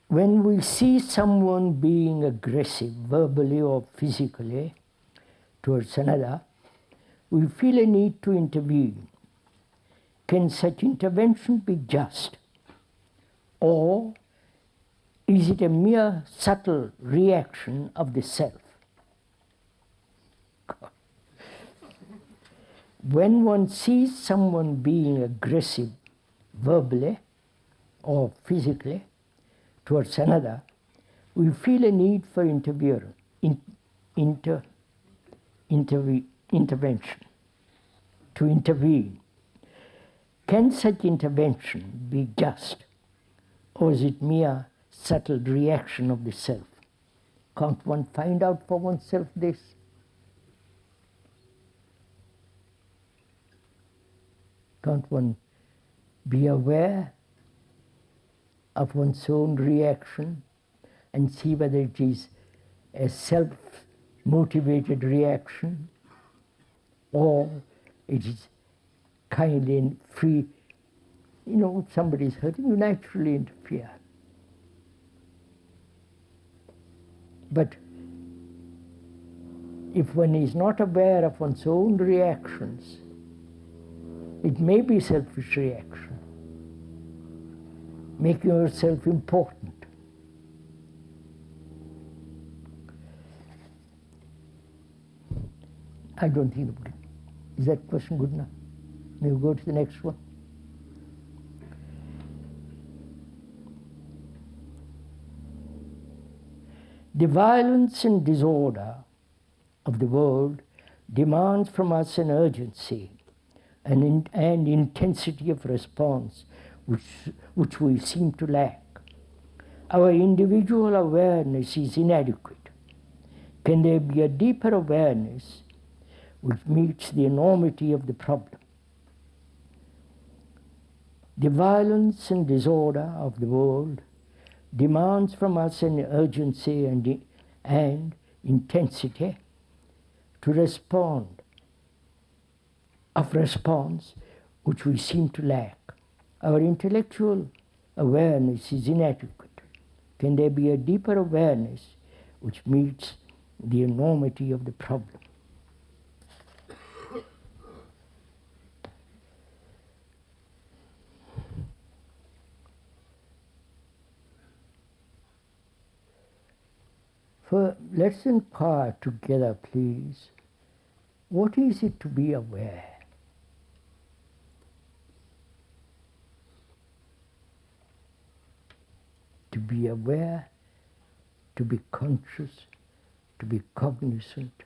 When we see someone being aggressive, verbally or physically, towards another, we feel a need to intervene. Can such intervention be just? Or is it a mere subtle reaction of the self? When one sees someone being aggressive verbally or physically towards another, we feel a need for intervention, to intervene. Can such intervention be just, or is it mere subtle reaction of the self? Can't one find out for oneself this? Can't one be aware of one's own reaction and see whether it is a self-motivated reaction or it is kindly and free? You know, if somebody is hurting, you naturally interfere. But if one is not aware of one's own reactions, it may be selfish reaction, making yourself important. I don't think, is that question good enough? May we go to the next one? The violence and disorder of the world demands from us an urgency and intensity of response which we seem to lack. Our individual awareness is inadequate. Can there be a deeper awareness which meets the enormity of the problem? The violence and disorder of the world demands from us an urgency and intensity to response which we seem to lack. Our intellectual awareness is inadequate. Can there be a deeper awareness which meets the enormity of the problem? Let's inquire together, please. What is it to be aware? To be aware, to be conscious, to be cognizant,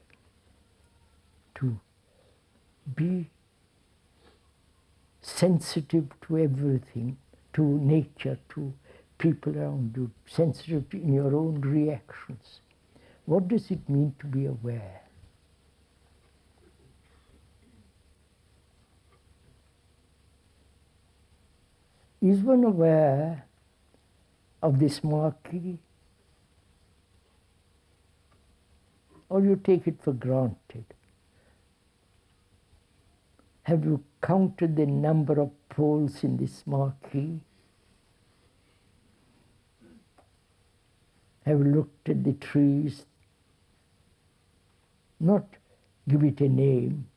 to be sensitive to everything, to nature, to people around you, sensitive in your own reactions. What does it mean to be aware? Is one aware of this marquee? Or you take it for granted? Have you counted the number of poles in this marquee? Have you looked at the trees not give it a name,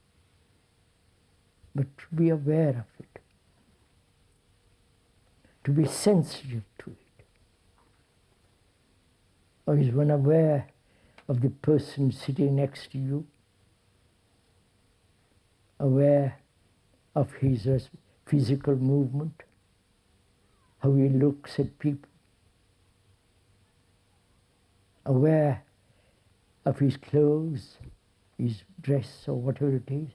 but to be aware of it, to be sensitive to it. Or is one aware of the person sitting next to you, aware of his physical movement, how he looks at people, aware of his clothes, his dress, or whatever it is?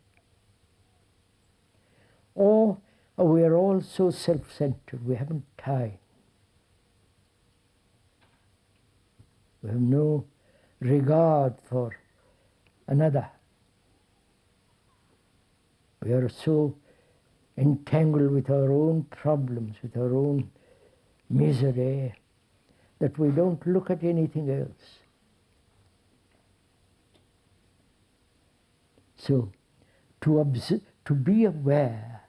Or we are all so self-centered, we haven't time. We have no regard for another. We are so entangled with our own problems, with our own misery, that we don't look at anything else. So, to be aware,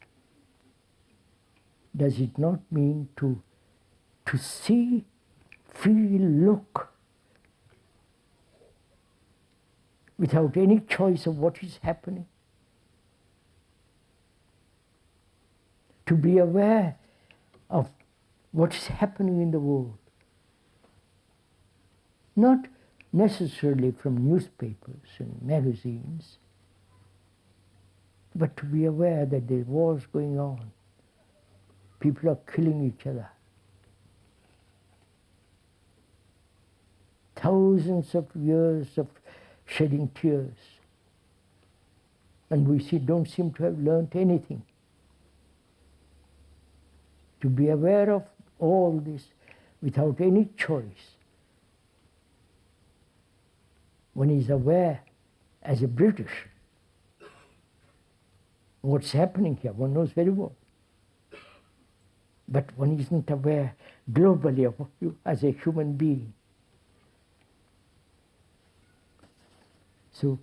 does it not mean to see, feel, look, without any choice of what is happening? To be aware of what is happening in the world. Not necessarily from newspapers and magazines, but to be aware that there are wars going on. People are killing each other. Thousands of years of shedding tears. And we don't seem to have learnt anything. To be aware of all this without any choice. One is aware as a British what's happening here, one knows very well. But one isn't aware globally of you as a human being. So,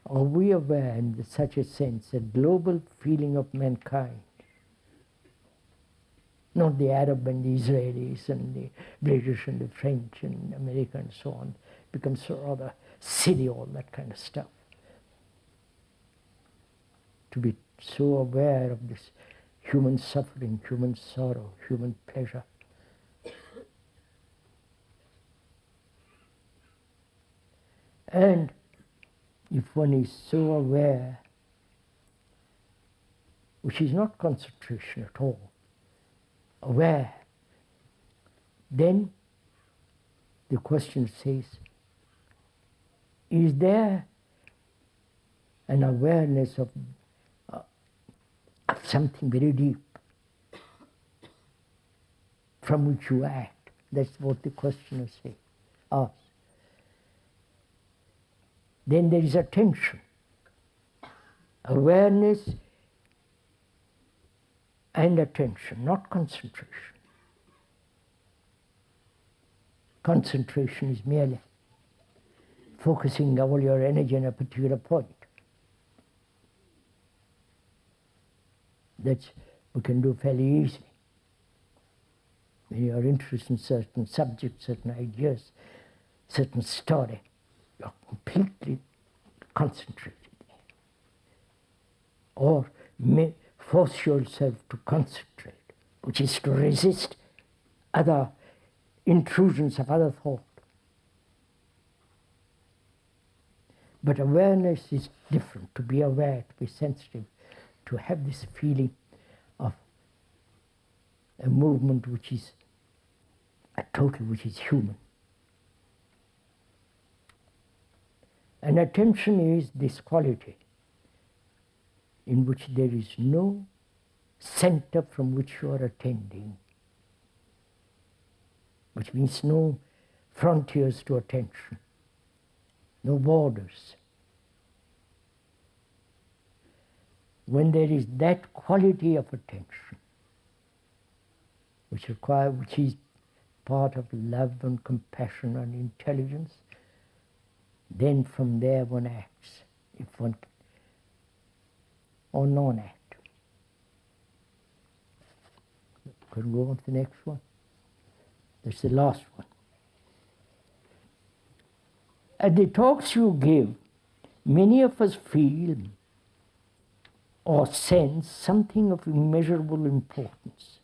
are we aware in such a sense, a global feeling of mankind? Not the Arab and the Israelis and the British and the French and America and so on. It becomes so rather silly, all that kind of stuff. To be so aware of this human suffering, human sorrow, human pleasure. And if one is so aware, which is not concentration at all, aware, then the question says, is there an awareness of something very deep from which you act? That's what the questioner says, asks. Then there is attention, awareness and attention, not concentration. Concentration is merely focusing all your energy on a particular point. That we can do fairly easily. When you are interested in certain subjects, certain ideas, certain story, you are completely concentrated. Or force yourself to concentrate, which is to resist other intrusions of other thought. But awareness is different, to be aware, to be sensitive, to have this feeling of a movement which is a total, which is human. And attention is this quality in which there is no center from which you are attending, which means no frontiers to attention, no borders. When there is that quality of attention, which is part of love and compassion and intelligence, then from there one acts, if one or non-act. Can we go on to the next one? That's the last one. At the talks you give, Many of us feel or sense something of immeasurable importance.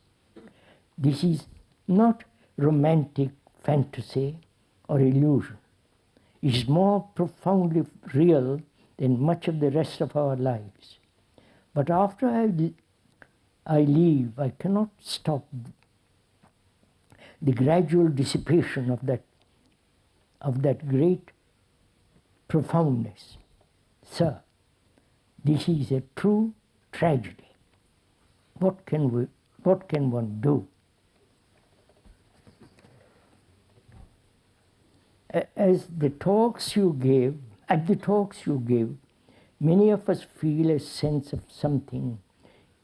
This is not romantic fantasy or illusion. It is more profoundly real than much of the rest of our lives. But after I leave, I cannot stop the gradual dissipation of that great profoundness. Sir, this is a true tragedy. What can one do? At the talks you gave, many of us feel a sense of something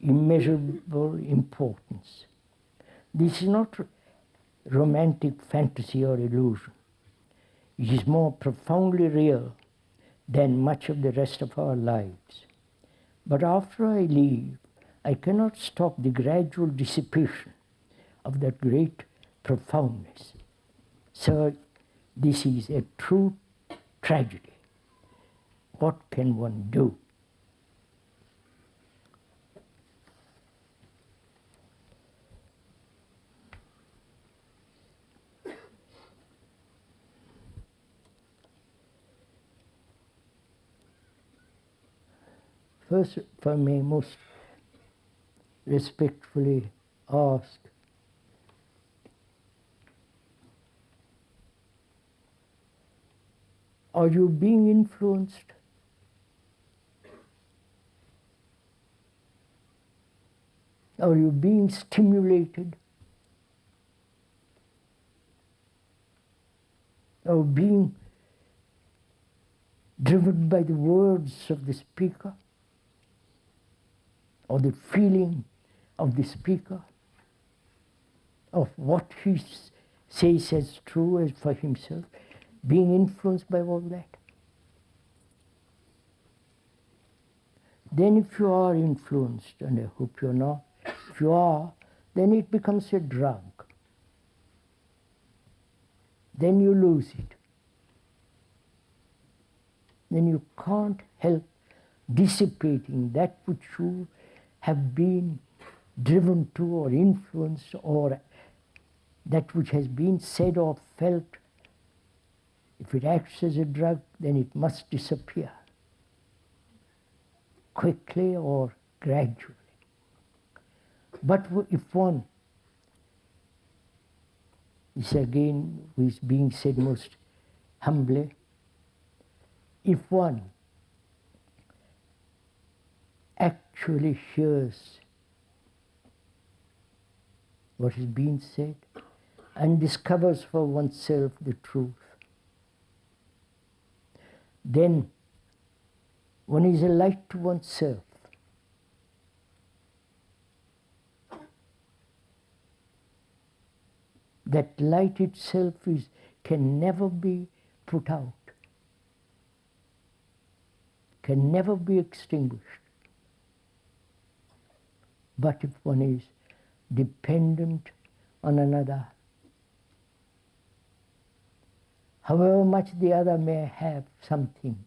immeasurable importance. This is not romantic fantasy or illusion. It is more profoundly real than much of the rest of our lives. But after I leave, I cannot stop the gradual dissipation of that great profoundness. Sir, this is a true tragedy. What can one do? First, if I may most respectfully ask, are you being influenced? Are you being stimulated? Or being driven by the words of the speaker? Or the feeling of the speaker? Of what he says as true as for himself? Being influenced by all that? Then if you are influenced, and I hope you're not, if you are, then it becomes a drug. Then you lose it. Then you can't help dissipating that which you have been driven to or influenced, or that which has been said or felt. If it acts as a drug, then it must disappear, quickly or gradually. But if one, this again is being said most humbly, if one actually hears what is being said and discovers for oneself the truth, then one is a light to oneself. That light itself can never be put out, can never be extinguished. But if one is dependent on another, however much the other may have something,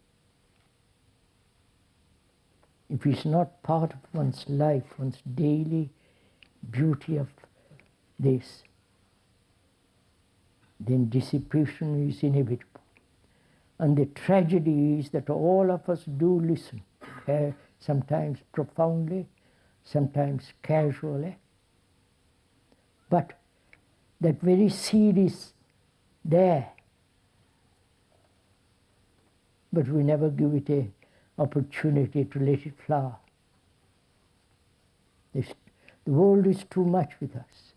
if it's not part of one's life, one's daily beauty of this, then dissipation is inevitable. And the tragedy is that all of us do listen, sometimes profoundly, sometimes casually. But that very seed is there, but we never give it an opportunity to let it flower. The world is too much with us.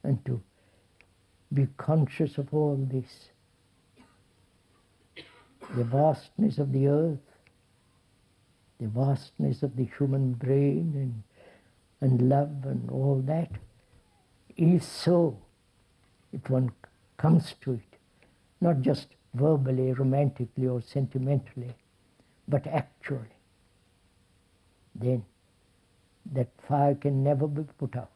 And to be conscious of all this, the vastness of the earth, the vastness of the human brain and love and all that, is so, if one comes to it, not just verbally, romantically or sentimentally, but actually, then that fire can never be put out.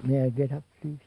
May I get up, please?